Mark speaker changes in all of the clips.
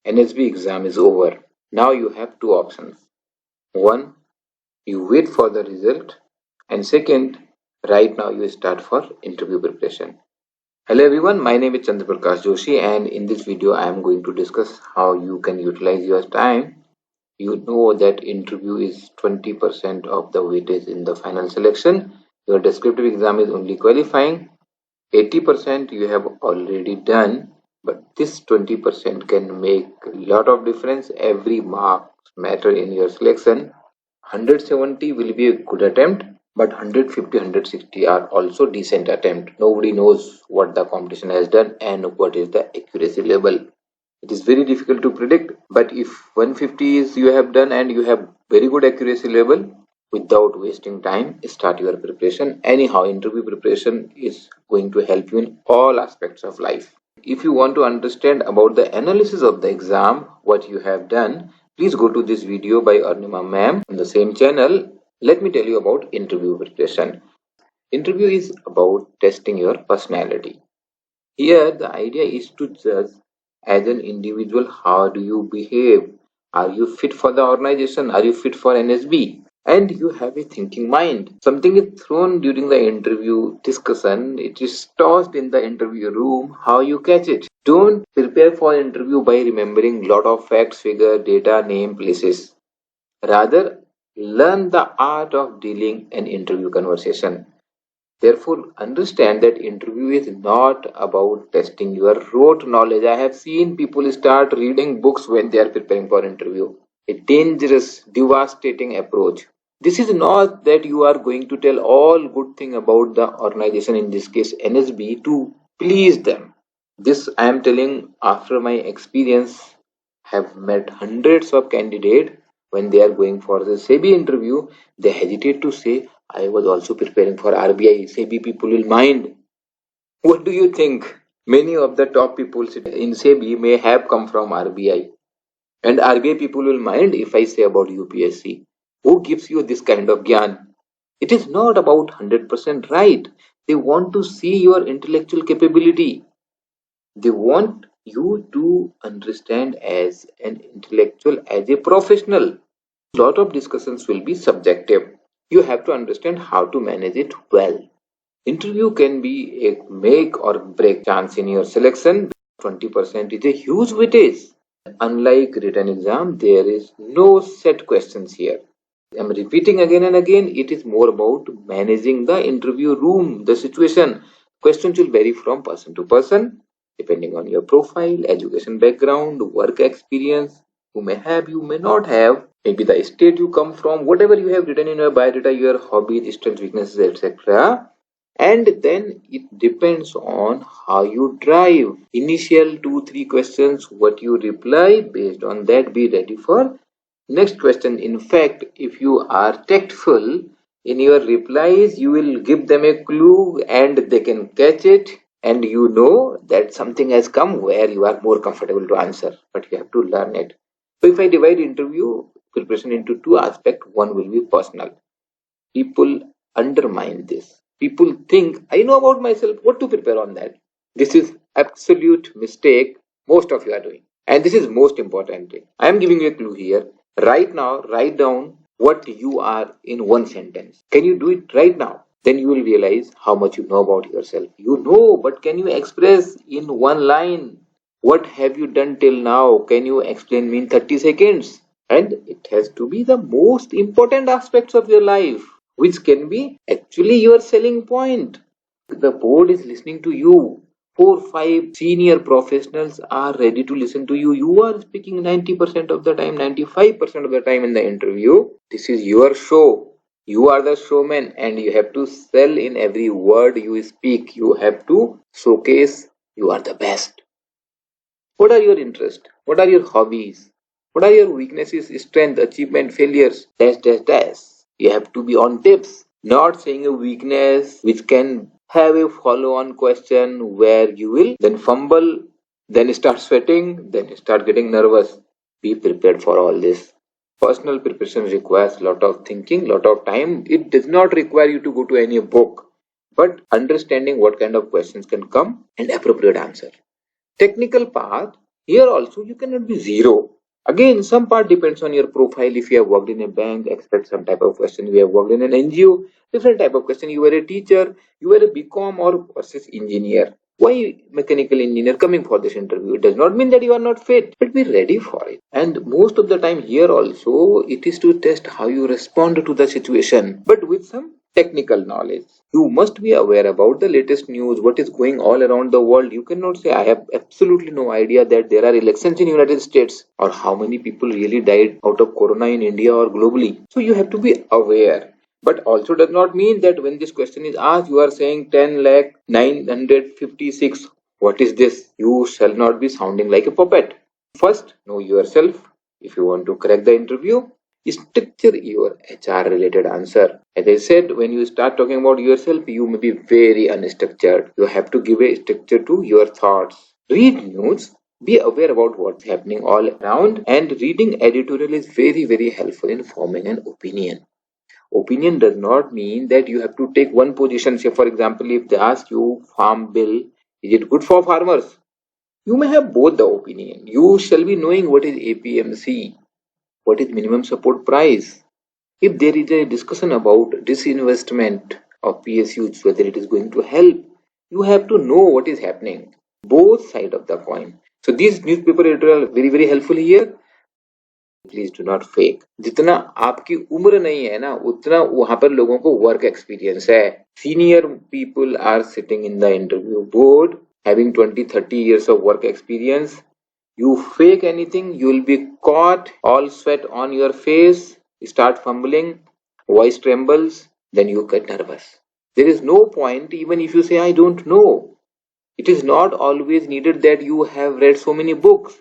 Speaker 1: NHB exam is over. Now you have two options. One, you wait for the result, and second, right now you start for interview preparation. Hello everyone, my name is Chandraprakash Joshi, and in this video I am going to discuss how you can utilize your time. You know that interview is 20% of the weightage in the final selection. Your descriptive exam is only qualifying. 80% you have already done, but this 20% can make a lot of difference. Every mark matter in your selection. 170 will be a good attempt, but 150, 160 are also decent attempt. Nobody knows what the competition has done and what is the accuracy level. It is very difficult to predict, but if 150 is you have done and you have very good accuracy level, without wasting time, start your preparation. Anyhow, interview preparation is going to help you in all aspects of life. If you want to understand about the analysis of the exam, what you have done, please go to this video by Arnima ma'am on the same channel. Let me tell you about interview preparation. Interview is about testing your personality. Here, the idea is to judge as an individual how do you behave. Are you fit for the organization? Are you fit for NHB? And you have a thinking mind. Something is thrown during the interview discussion. It is tossed in the interview room. How you catch it? Don't prepare for interview by remembering lot of facts, figure, data, name, places. Rather, learn the art of dealing an interview conversation. Therefore, understand that interview is not about testing your rote knowledge. I have seen people start reading books when they are preparing for interview. A dangerous, devastating approach. This is not that you are going to tell all good thing about the organization, in this case NSB, to please them. This I am telling after my experience. Have met hundreds of candidates. When they are going for the SEBI interview, they hesitate to say, I was also preparing for RBI. SEBI people will mind. What do you think? Many of the top people in SEBI may have come from RBI. And RBI people will mind if I say about UPSC. Who gives you this kind of gyan? It is not about 100% right. They want to see your intellectual capability. They want you to understand as an intellectual, as a professional. A lot of discussions will be subjective. You have to understand how to manage it well. Interview can be a make or break chance in your selection. 20% is a huge weightage. Unlike written exam, there is no set questions here. I'm repeating again and again, it is more about managing the interview room, the situation. Questions will vary from person to person, depending on your profile, education background, work experience. You may have, you may not have, maybe the state you come from, whatever you have written in your biodata, your hobbies, strengths, weaknesses, etc. And then it depends on how you drive. Initial 2-3 questions, what you reply, based on that be ready for next question. In fact, if you are tactful in your replies, you will give them a clue and they can catch it, and you know that something has come where you are more comfortable to answer, but you have to learn it. So if I divide interview preparation into two aspects, one will be personal. People undermine this. People think, I know about myself, what to prepare on that? This is absolute mistake most of you are doing. And this is most important thing. I am giving you a clue here. Right now, write down what you are in one sentence. Can you do it right now? Then you will realize how much you know about yourself. You know, but can you express in one line? What have you done till now? Can you explain me in 30 seconds? And it has to be the most important aspects of your life, which can be actually your selling point. The board is listening to you. 4-5 senior professionals are ready to listen to you. You are speaking 90% of the time, 95% of the time in the interview. This is your show. You are the showman and you have to sell in every word you speak. You have to showcase you are the best. What are your interests? What are your hobbies? What are your weaknesses, strength, achievement, failures? Dash. You have to be on tips. Not saying a weakness which can have a follow-on question where you will then fumble, then start sweating, then start getting nervous. Be prepared for all this. Personal preparation requires a lot of thinking, lot of time. It does not require you to go to any book, but understanding what kind of questions can come and appropriate answer. Technical part, Here also you cannot be zero. Again, some part depends on your profile. If you have worked in a bank, expect some type of question. You have worked in an NGO, different type of question. You were a teacher, you were a BCom or versus engineer. Why mechanical engineer coming for this interview? It does not mean that you are not fit, but be ready for it. And most of the time here also, it is to test how you respond to the situation, but with some technical knowledge. You must be aware about the latest news, what is going all around the world. You cannot say I have absolutely no idea that there are elections in United States or how many people really died out of corona in India or globally. So you have to be aware. But also does not mean that when this question is asked, you are saying 10 lakh 956. What is this? You shall not be sounding like a puppet. First, know yourself. If you want to crack the interview, structure your HR related answer. As I said, when you start talking about yourself, you may be very unstructured. You have to give a structure to your thoughts. Read news. Be aware about what's happening all around, and reading editorial is very, very helpful in forming an opinion. Opinion does not mean that you have to take one position. Say, for example, if they ask you farm bill, is it good for farmers? You may have both the opinion. You shall be knowing what is APMC, what is minimum support price. If there is a discussion about disinvestment of PSUs, whether it is going to help, you have to know what is happening. Both side of the coin. So these newspaper editorial are very, very helpful here. Please do not fake. जितना आपकी उम्र नहीं है ना, उतना वहां पर लोगों को वर्क एक्सपीरियंस है. Senior people are sitting in the interview board having 20-30 years of work experience. You fake anything, you will be caught. All sweat on your face, start fumbling, voice trembles, then you get nervous. There is no point even if you say I don't know. It is not always needed that you have read so many books.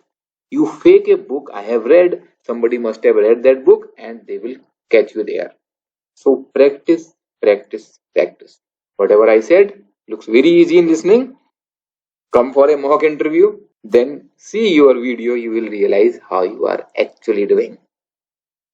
Speaker 1: You fake a book, I have read, somebody must have read that book and they will catch you there. So practice, practice, practice. Whatever I said looks very easy in listening. Come for a mock interview, then see your video, you will realize how you are actually doing.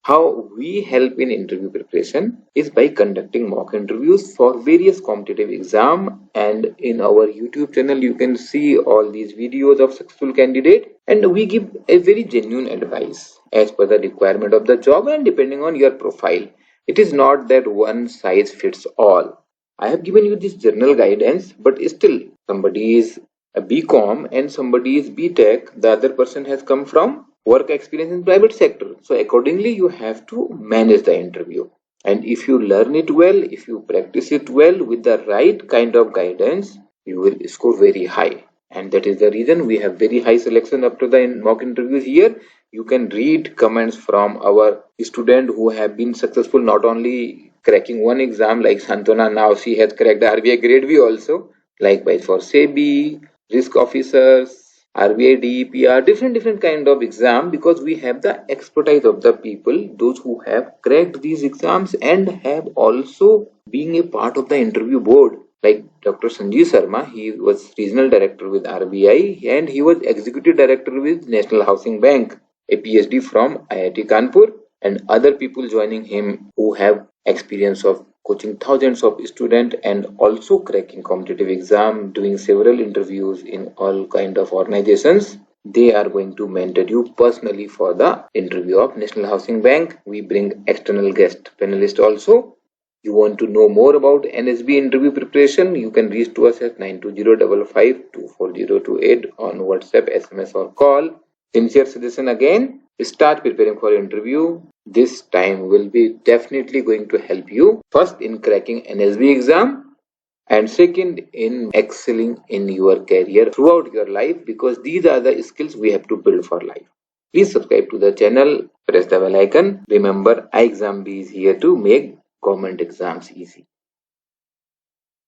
Speaker 1: How we help in interview preparation is by conducting mock interviews for various competitive exam, and in our YouTube channel you can see all these videos of successful candidate, and we give a very genuine advice as per the requirement of the job and depending on your profile. It is not that one size fits all. I have given you this general guidance, but still somebody is a BCom and somebody is BTech, the other person has come from work experience in private sector. So accordingly you have to manage the interview. And if you learn it well, if you practice it well with the right kind of guidance, you will score very high. And that is the reason we have very high selection up to the mock interviews here. You can read comments from our students who have been successful not only cracking one exam like Santona, now she has cracked the RBI Grade B also. Likewise for SEBI, risk officers, RBI DEPR, different kind of exam, because we have the expertise of the people, those who have cracked these exams and have also been a part of the interview board. Like Dr. Sanjeev Sharma, he was regional director with RBI and he was executive director with National Housing Bank, a PhD from IIT Kanpur, and other people joining him who have experience of coaching thousands of students and also cracking competitive exam, doing several interviews in all kind of organizations. They are going to mentor you personally for the interview of National Housing Bank. We bring external guest panelists also. You want to know more about NHB interview preparation, you can reach to us at 92055240228 on WhatsApp, SMS or call. Sincere suggestion again, start preparing for interview. This time will be definitely going to help you, first in cracking NHB exam and second in excelling in your career throughout your life, because these are the skills we have to build for life. Please subscribe to the channel, press the bell icon. Remember, ixamBee is here to make government exams easy.